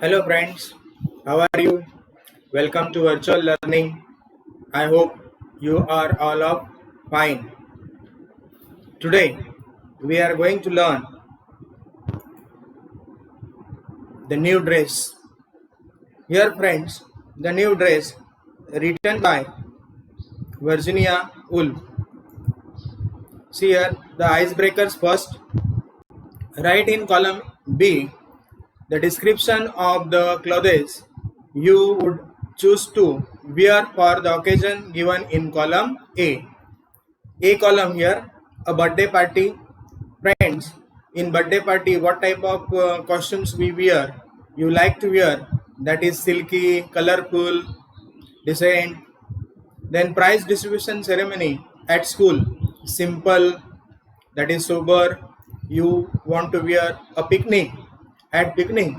Hello friends, how are you? Welcome to virtual learning. I hope you are all of fine. Today we are going to learn the new dress. Here friends, the new dress written by Virginia Woolf. See here the icebreakers first. Write in column B the description of the clothes you would choose to wear for the occasion given in column A. A column here, a birthday party. Friends, in birthday party, what type of costumes we wear? You like to wear? That is silky, colorful, decent. Then prize distribution ceremony at school, simple, that is sober. You want to wear a picnic. At picnic,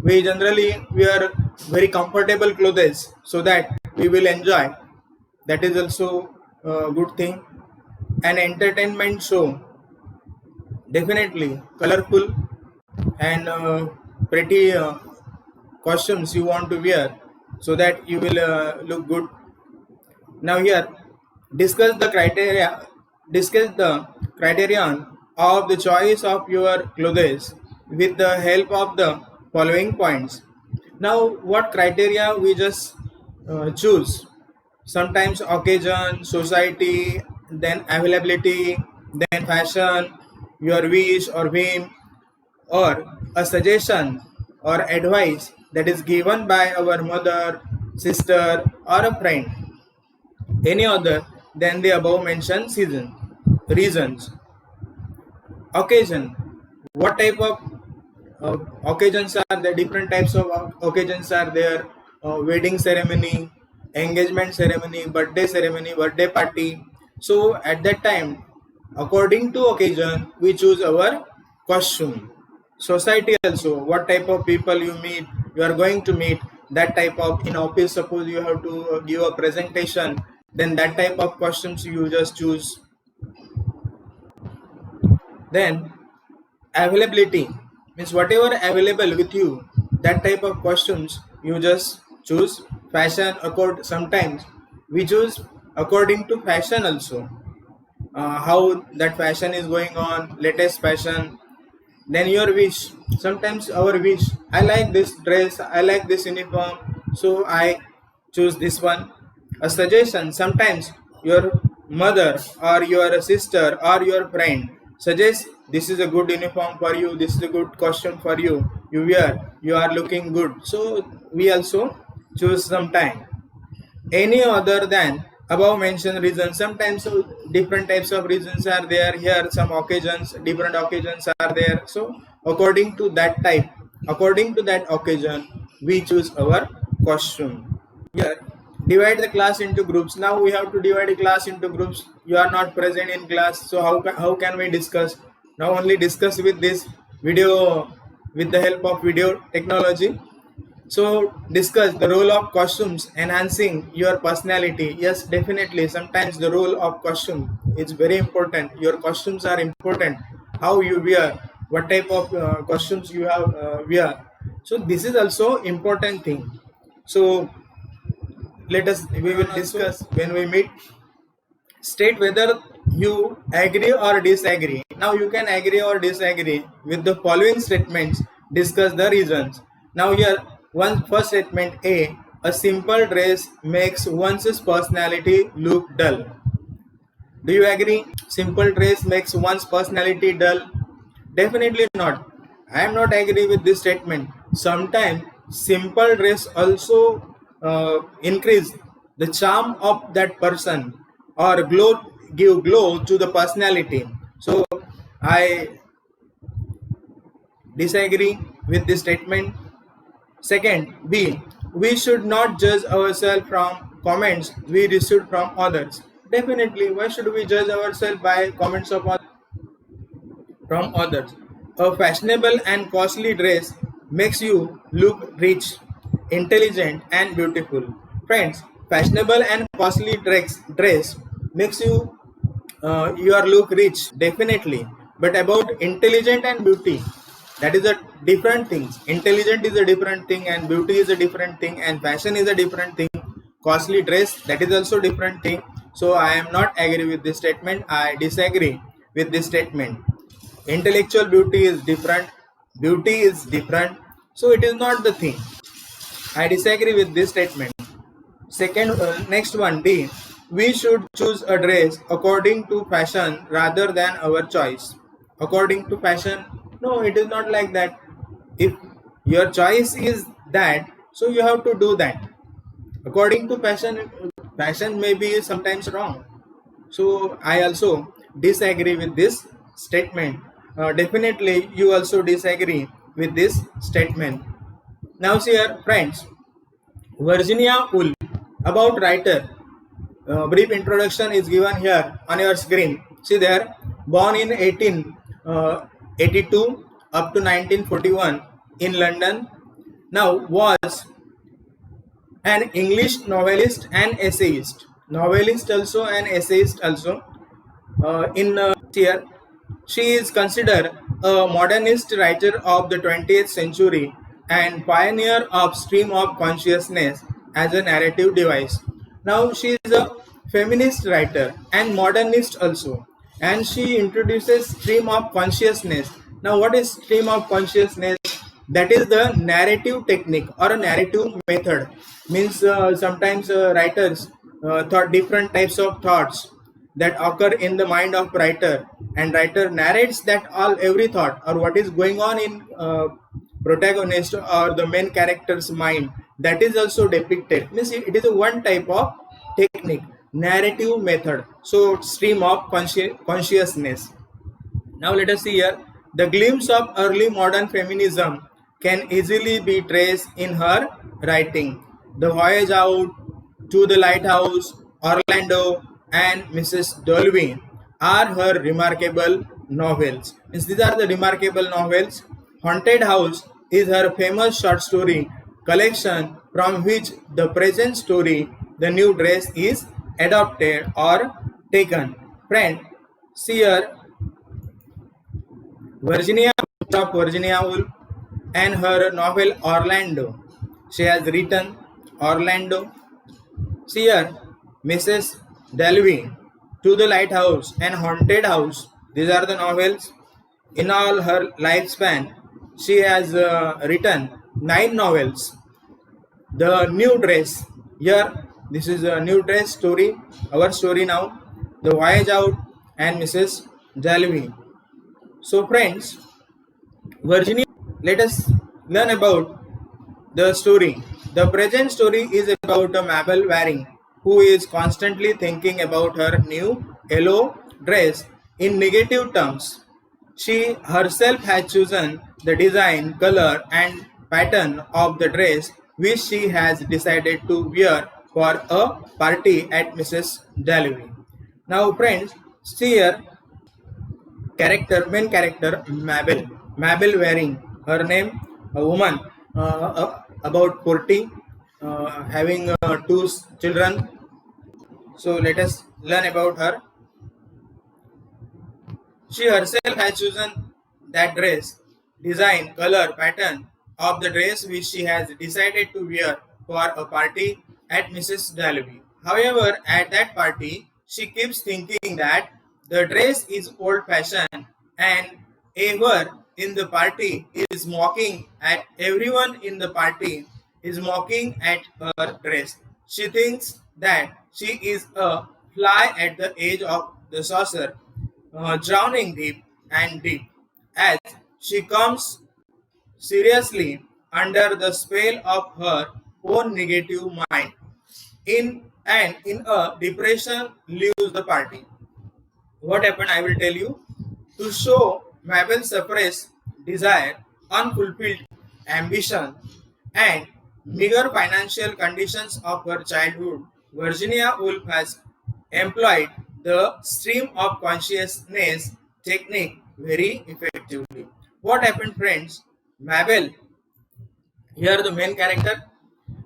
we generally wear very comfortable clothes so that we will enjoy. That is also a good thing. An entertainment show, definitely colorful and pretty costumes you want to wear so that you will look good. Now here, discuss the criteria. Discuss the criterion of the choice of your clothes with the help of the following points. Now, what criteria we just choose? Sometimes occasion, society, then availability, then fashion, your wish or whim, or a suggestion or advice that is given by our mother, sister, or a friend, any other than the above mentioned reasons. Occasion, what type of occasions are there? Different types of occasions are there. Wedding ceremony, engagement ceremony, birthday party. So at that time, according to occasion, we choose our costume. Society also, what type of people you are going to meet. That type of, in office, suppose you have to give a presentation, then that type of costumes you just choose. Then availability means whatever available with you, that type of costumes you just choose. Fashion, sometimes we choose according to fashion also, how that fashion is going on, latest fashion. Then your wish, sometimes our wish, I like this dress, I like this uniform, so I choose this one. A suggestion, sometimes your mother or your sister or your friend suggests this is a good uniform for you, this is a good costume for you, you wear, you are looking good, so we also choose sometime. Any other than above mentioned reasons, sometimes different types of reasons are there. Here some occasions, different occasions are there, so according to that type, according to that occasion, we choose our costume. Here, divide the class into groups. Now we have to divide a class into groups. You are not present in class, so how can we discuss? Now only discuss with this video, with the help of video technology. So discuss the role of costumes enhancing your personality. Yes, definitely. Sometimes the role of costume is very important. Your costumes are important. How you wear, what type of costumes you have wear. So this is also important thing. So we will discuss when we meet. State whether you agree or disagree. Now you can agree or disagree with the following statements. Discuss the reasons. Now here, first statement a simple dress makes one's personality look dull. Do you agree? Simple dress makes one's personality dull? Definitely not. I am not agree with this statement. Sometimes simple dress also increase the charm of that person or give glow to the personality. So I disagree with this statement. Second, B, we should not judge ourselves from comments we received from others. Definitely, why should we judge ourselves by comments from others? A fashionable and costly dress makes you look rich, intelligent, and beautiful. Friends, fashionable and costly dress makes you look rich, definitely. But about intelligent and beauty, That is a different thing. Intelligent is a different thing, and beauty is a different thing, and fashion is a different thing. Costly dress, that is also different thing. So I am not agree with this statement. I disagree with this statement. Intellectual beauty is different. Beauty is different. So it is not the thing. I disagree with this statement. Second, next one, D. We should choose a dress according to fashion rather than our choice. According to fashion? No, it is not like that. If your choice is that, so you have to do that. According to fashion, fashion may be sometimes wrong. So I also disagree with this statement. Definitely, you also disagree with this statement. Now, see here, friends, Virginia Woolf, about writer. Brief introduction is given here on your screen. See there, born in 1882 up to 1941 in London. Now was an English novelist and essayist. Novelist also and essayist also. In here, she is considered a modernist writer of the 20th century and pioneer of stream of consciousness as a narrative device. Now she is a feminist writer and modernist also, and she introduces stream of consciousness. Now what is stream of consciousness? That is the narrative technique or a narrative method. Means sometimes writers thought different types of thoughts that occur in the mind of writer, and writer narrates that all every thought or what is going on in protagonist or the main character's mind, that is also depicted. Means it is a one type of technique, narrative method. So stream of consciousness. Now let us see here, the glimpse of early modern feminism can easily be traced in her writing. The Voyage Out, To the Lighthouse, Orlando, and Mrs. Dolby are her remarkable novels. Means these are the remarkable novels. Haunted House is her famous short story collection from which the present story, The New Dress, is adopted or taken. Friend, see here, Virginia Woolf and her novel Orlando. She has written Orlando. See here, Mrs. Delvey, To the Lighthouse and Haunted House. These are the novels. In all her lifespan, she has written 9 novels. The New Dress. Here, this is a New Dress story. Our story now. The Voyage Out and Mrs. Delvey. So, friends, Virginia, let us learn about the story. The present story is about a Mabel Waring who is constantly thinking about her new yellow dress in negative terms. She herself has chosen the design, color, and pattern of the dress which she has decided to wear for a party at Mrs. Dalloway. Now, friends, see here, main character, Mabel Waring, her name, a woman, about 40, having 2 children. So let us learn about her. She herself has chosen that dress, design, color, pattern of the dress which she has decided to wear for a party at Mrs. Dalloway. However, at that party, she keeps thinking that the dress is old fashioned and ever in the party is mocking at everyone in the party is mocking at her dress. She thinks that she is a fly at the edge of the saucer, drowning deep and deep as she comes seriously under the spell of her own negative mind. In a depression leaves the party. What happened, I will tell you. To show Mabel's suppressed desire, unfulfilled ambition, and meager financial conditions of her childhood, Virginia Woolf has employed the stream of consciousness technique very effectively. What happened, friends? Mabel, here the main character,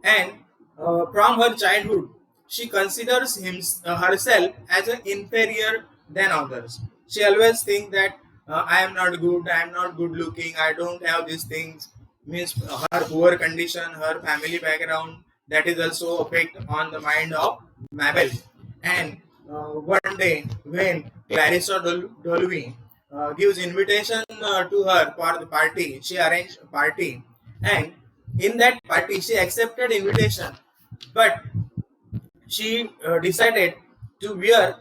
and from her childhood, she considers herself as an inferior than others. She always thinks that I am not good, I am not good looking, I don't have these things. Means her poor condition, her family background, that is also affect on the mind of Mabel. And one day when Clarissa Dolby gives invitation to her for the party, she arranged a party, and in that party she accepted invitation, but she decided to wear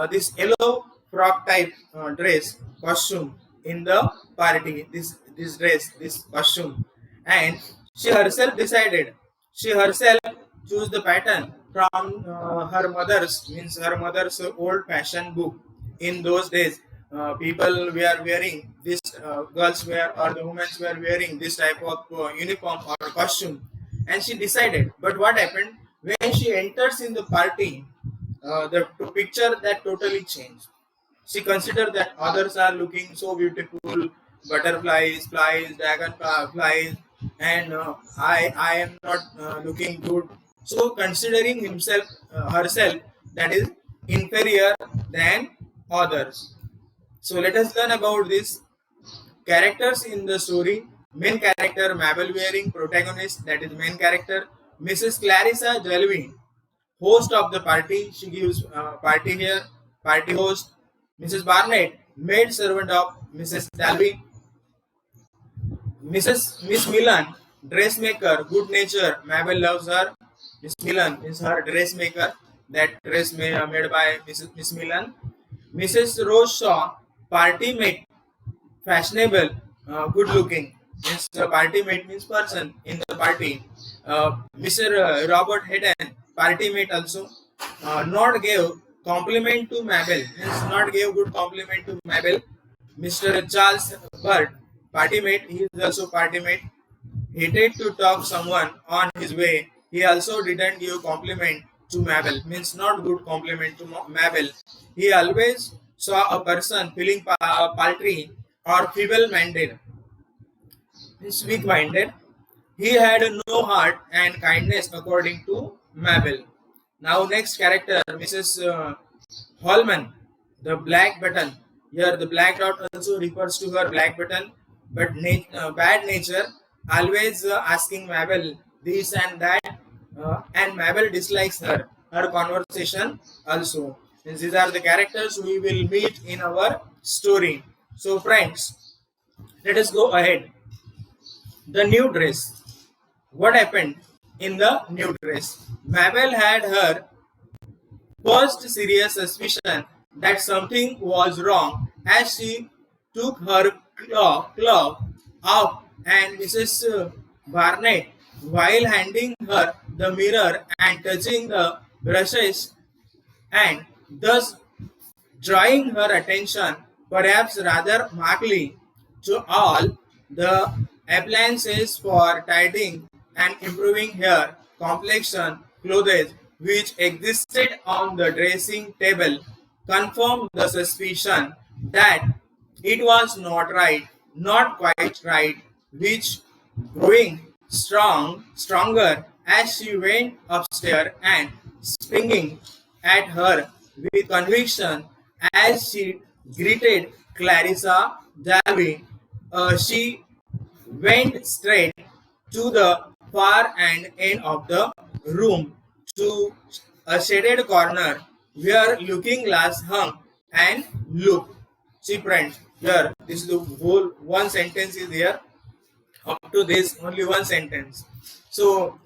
this yellow frock type dress costume in the party. This dress, this costume, and she herself decided. She herself chose the pattern from her mother's, means her mother's old fashion book. In those days, people were wearing this. Girls were or the women were wearing this type of uniform or costume, and she decided. But what happened when she enters in the party? The picture that totally changed. She considered that others are looking so beautiful, butterflies, flies, dragonflies, and I am not looking good. So considering herself, that is inferior than others. So let us learn about this characters in the story. Main character Mabel Waring, protagonist, that is main character Mrs. Clarissa Jelvin, host of the party. She gives party here, party host. Mrs. Barnett, maid servant of Mrs. Dalby. Miss Milan, dressmaker, good nature. Mabel loves her. Miss Milan is her dressmaker. That dress made by Miss Milan. Mrs. Rose Shaw, party mate, fashionable, good looking. Means party mate means person in the party. Mr. Robert Hayden, party mate also, not gave compliment to Mabel. Means not gave good compliment to Mabel. Mr. Charles Bird, party mate, he is also party mate. Hated to talk someone on his way. He also didn't give compliment to Mabel. Means not good compliment to Mabel. He always saw a person feeling paltry or feeble-minded, means weak-minded. He had no heart and kindness according to Mabel. Now next character, Mrs. Holman, the black button. Here the black dot also refers to her black button, but bad nature, always asking Mabel this and that, and Mabel dislikes her. Her conversation also. These are the characters we will meet in our story. So friends, let us go ahead. The new dress. What happened in the new dress? Mabel had her first serious suspicion that something was wrong as she took her glove out, and Mrs. Barnett, while handing her the mirror and touching the brushes and thus drawing her attention, perhaps rather markedly, to all the appliances for tidying and improving hair, complexion, clothes which existed on the dressing table, confirmed the suspicion that it was not right, not quite right, which growing stronger as she went upstairs and springing at her with conviction as she greeted Clarissa Darby. She went straight to the far end of the room to a shaded corner where looking glass hung and looked. See friends, here this is the whole one sentence is here. Up to this only one sentence. So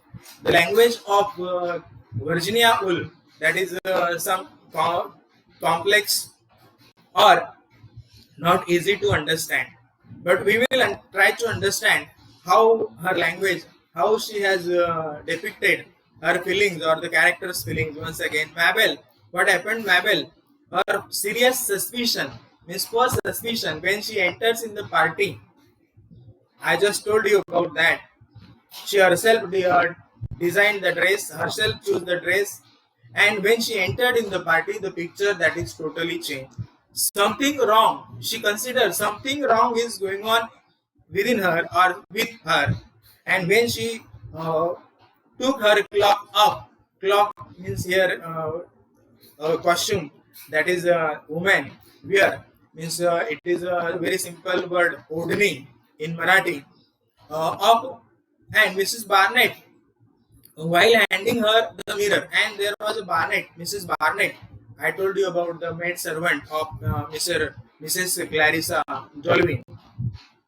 the language of Virginia Woolf, that is some complex or not easy to understand, but we will try to understand how her language, how she has depicted her feelings or the character's feelings. Once again, Mabel, what happened? Mabel, her serious suspicion, means first suspicion when she enters in the party. I just told you about that. She herself designed the dress, herself chose the dress, and when she entered in the party, the picture that is totally changed. Something wrong. She considered something wrong is going on within her or with her, and when she took her clock means here costume that is a woman wear. means it is a very simple word odni in Marathi of and Mrs. Barnett while handing her the mirror, and there was a Barnett, Mrs. Barnett. I told you about the maid servant of Mrs. Clarissa Jolwin,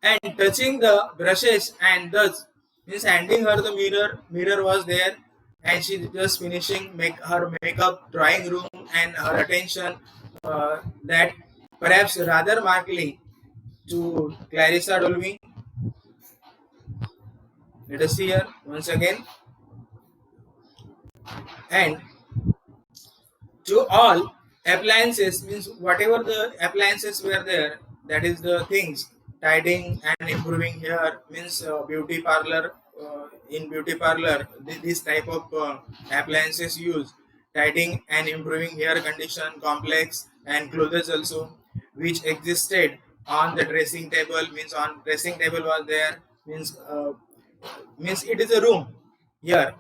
and touching the brushes and thus means handing her the mirror. Mirror was there, and she just finishing make her makeup, drawing room, and her attention that perhaps rather markedly to Clarissa Dolby. Let us see here once again. And to all appliances means whatever the appliances were there, that is the things tidying and improving here means beauty parlor. In beauty parlor, this type of appliances used tidying and improving hair condition complex and clothes also, which existed on the dressing table means on dressing table was there means it is a room here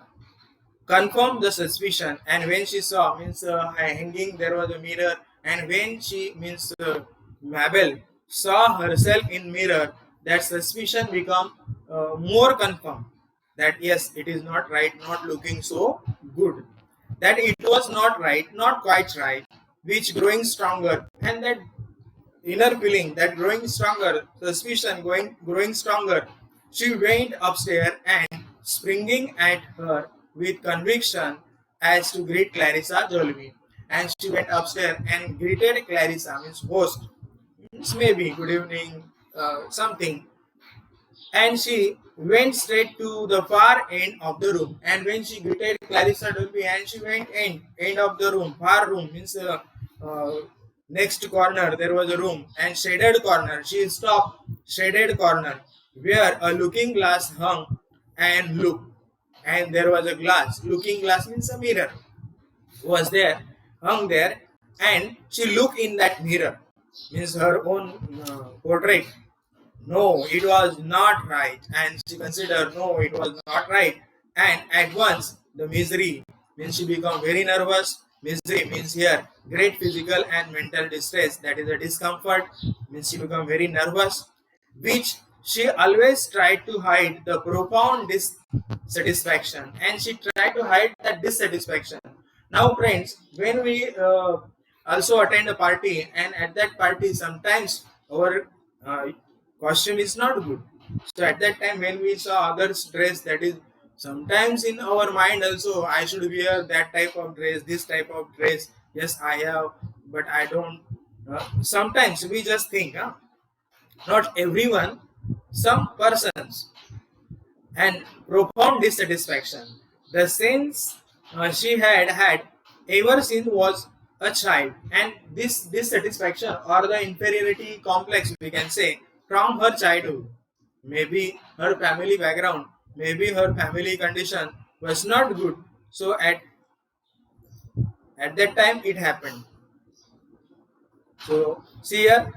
confirmed the suspicion. And when she saw means hanging there was a mirror, and when she means Mabel saw herself in mirror, that suspicion become more confirmed that yes, it is not right, not looking so good, that it was not right, not quite right, which growing stronger, and that inner feeling that growing stronger, suspicion growing stronger, she went upstairs and springing at her with conviction as to greet Clarissa Jolby. And she went upstairs and greeted Clarissa, means host, means maybe good evening, something. And she went straight to the far end of the room. And when she greeted Clarissa Dolby, and she went end of the room, far room means uh, next corner there was a room, and shaded corner. She stopped shaded corner where a looking glass hung and looked, and there was a glass. Looking glass means a mirror was there, hung there, and she looked in that mirror, means her own portrait. No, it was not right, and she considered no, it was not right, and at once the misery means she become very nervous. Misery means here great physical and mental distress, that is a discomfort, means she become very nervous, which she always tried to hide the profound dissatisfaction, and she tried to hide that dissatisfaction. Now friends, when we also attend a party, and at that party sometimes our costume is not good, so at that time when we saw others dress, that is sometimes in our mind also I should wear that type of dress, this type of dress, yes I have, but I don't. Sometimes we just think not everyone, some persons, and profound dissatisfaction. The sense she had had ever since was a child, and this dissatisfaction or the inferiority complex, we can say, from her childhood. Maybe her family background, maybe her family condition was not good. So at that time it happened. So see here,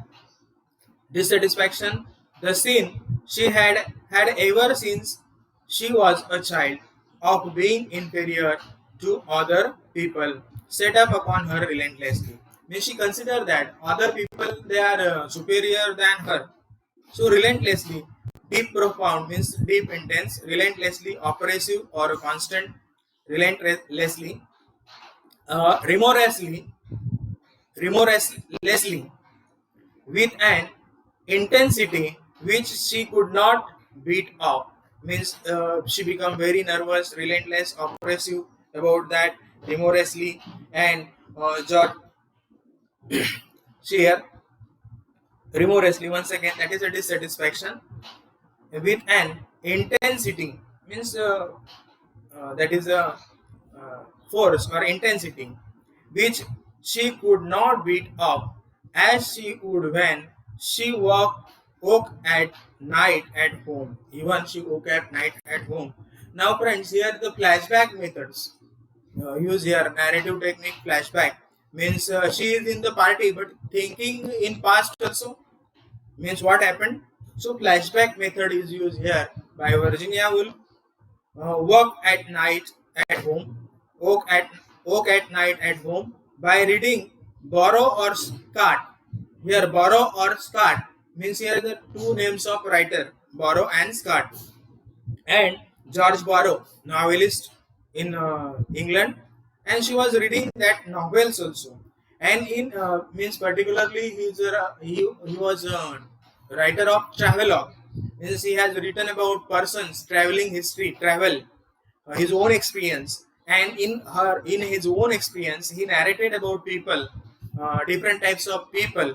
dissatisfaction, the sin she had ever since she was a child of being inferior to other people set up upon her relentlessly. May she consider that other people they are superior than her. So relentlessly, deep profound means deep intense, relentlessly oppressive or constant, relentlessly, remorselessly, remorselessly, with an intensity which she could not beat off. Means she become very nervous, relentless, oppressive about that, remorselessly, and George here remorselessly once again, that is a dissatisfaction with an intensity means that is a force or intensity which she could not beat up as she would when she woke at night at home. Even she woke at night at home. Now friends, here the flashback methods use here narrative technique. Flashback means she is in the party but thinking in past also, means what happened. So flashback method is used here by Virginia Woolf. Work at night at home, work at work at night at home by reading Borrow or Scott. Here, Borrow or Scott means here the two names of writer, Borrow and Scott. And George Borrow, novelist in England, and she was reading that novels also. And in means particularly he was a writer of travelogue. Means he has written about persons, traveling history, travel, his own experience, and in his own experience he narrated about people, different types of people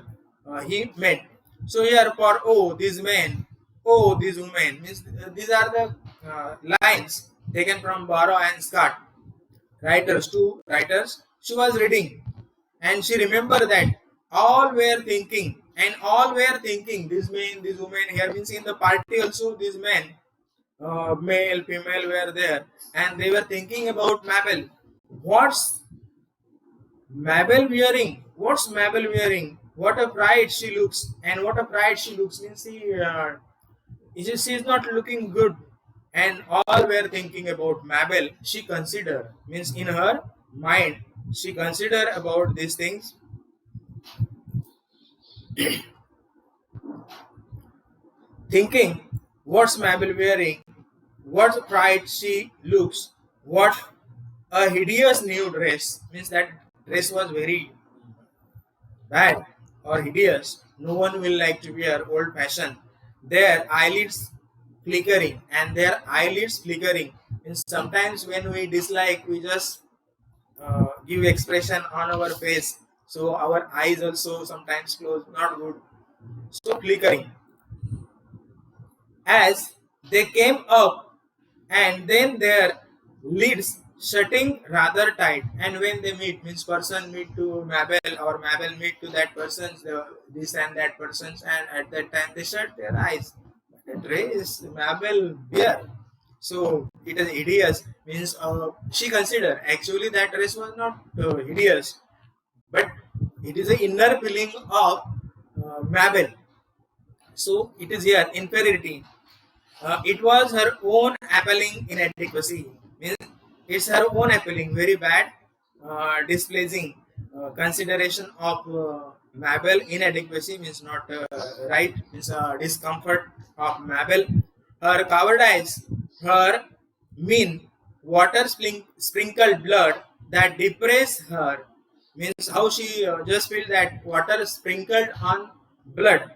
he met. So here for oh these men, oh these women means these are the lines taken from Borrow and Scott, writers, two writers. She was reading and she remembered that all were thinking, and all were thinking, these men, these women, here means in the party also these men, male, female were there, and they were thinking about Mabel. What's Mabel wearing? What's Mabel wearing? What a pride she looks, and what a pride she looks means she is not looking good, and all were thinking about Mabel. She consider means in her mind she consider about these things, thinking what's Mabel wearing, what pride she looks, what a hideous new dress means that dress was very bad or hideous. No one will like to wear old fashioned. Their eyelids flickering, and their eyelids flickering means sometimes when we dislike, we just give expression on our face. So our eyes also sometimes close, not good. So flickering. As they came up, and then their lids shutting rather tight, and when they meet means person meet to Mabel or Mabel meet to that person's this and that person's, and at that time they shut their eyes. That race Mabel beer, so it is hideous means she considered actually that dress was not hideous, but it is an inner feeling of Mabel. So it is here inferiority. It was her own appalling inadequacy. Means it's her own appalling, very bad, displeasing consideration of Mabel. Inadequacy means not right, means discomfort of Mabel. Her cowardice, her mean, water sprinkled blood that depressed her means how she just feel that water sprinkled on blood,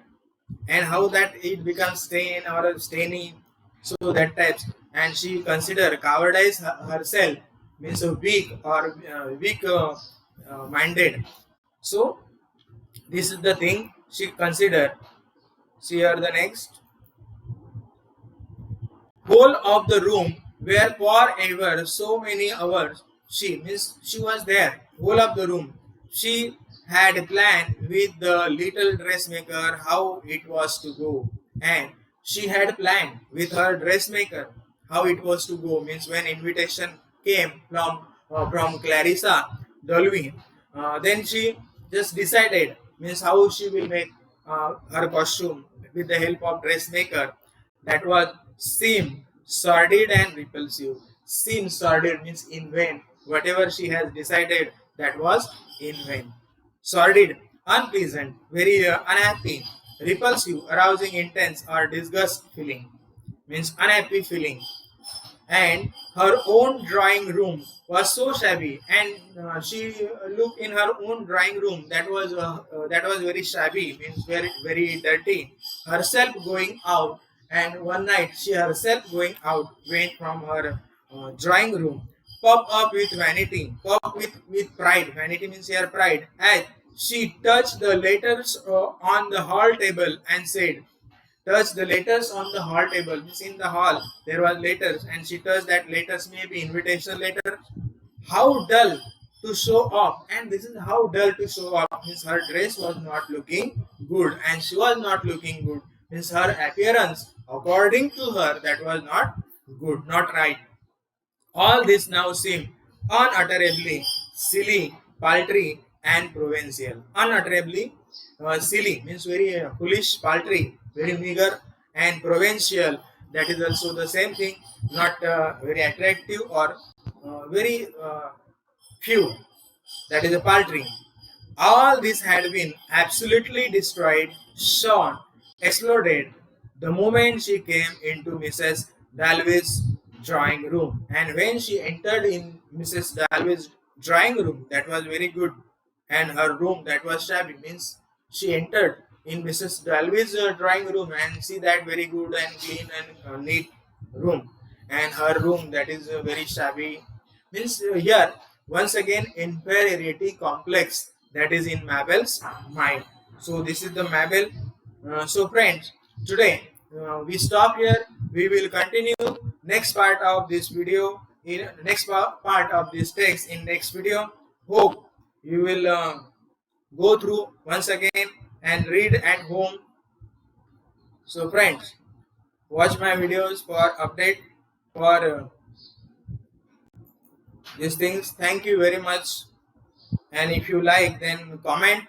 and how that it becomes stain or stainy, so that types, and she consider cowardice herself means a weak or weak minded. So this is the thing she consider. See here the next, whole of the room were forever so many hours. She means she was there, whole of the room. She had planned with the little dressmaker how it was to go, and she had planned with her dressmaker how it was to go. Means when invitation came from Clarissa Dolby, then she just decided means how she will make her costume with the help of dressmaker. That was seem sordid and repulsive. Seem sordid means in vain. Whatever she has decided, that was in vain. Sordid, unpleasant, very unhappy, repulsive, arousing intense or disgust feeling means unhappy feeling. And her own drawing room was so shabby, and she looked in her own drawing room that was very shabby, means very dirty. Herself going out, and one night she herself going out went from her drawing room, pop up with vanity, pop with pride. Vanity means here pride. As she touched the letters on the hall table and said, touched the letters on the hall table. Means in the hall there was letters, and she touched that letters, maybe invitation letter. How dull to show off, and this is how dull to show off. Means her dress was not looking good, and she was not looking good. Means her appearance, according to her, that was not good, not right. All this now seemed unutterably silly, paltry, and provincial. Unutterably silly means very foolish, paltry, very meager, and provincial. That is also the same thing, not very attractive or very few. That is a paltry. All this had been absolutely destroyed. Sean exploded the moment she came into Mrs. Dalby's drawing room. And when she entered in Mrs. Dalby's drawing room, that was very good. And her room, that was shabby, means she entered in Mrs. Dalby's drawing room and see that very good and clean and neat room. And her room, that is very shabby, means here once again inferiority complex that is in Mabel's mind. So this is the Mabel. So friends, today we stop here. We will continue next part of this video in next part of this text in next video. Hope you will go through once again and read at home. So friends, watch my videos for update for these things. Thank you very much. And if you like, then comment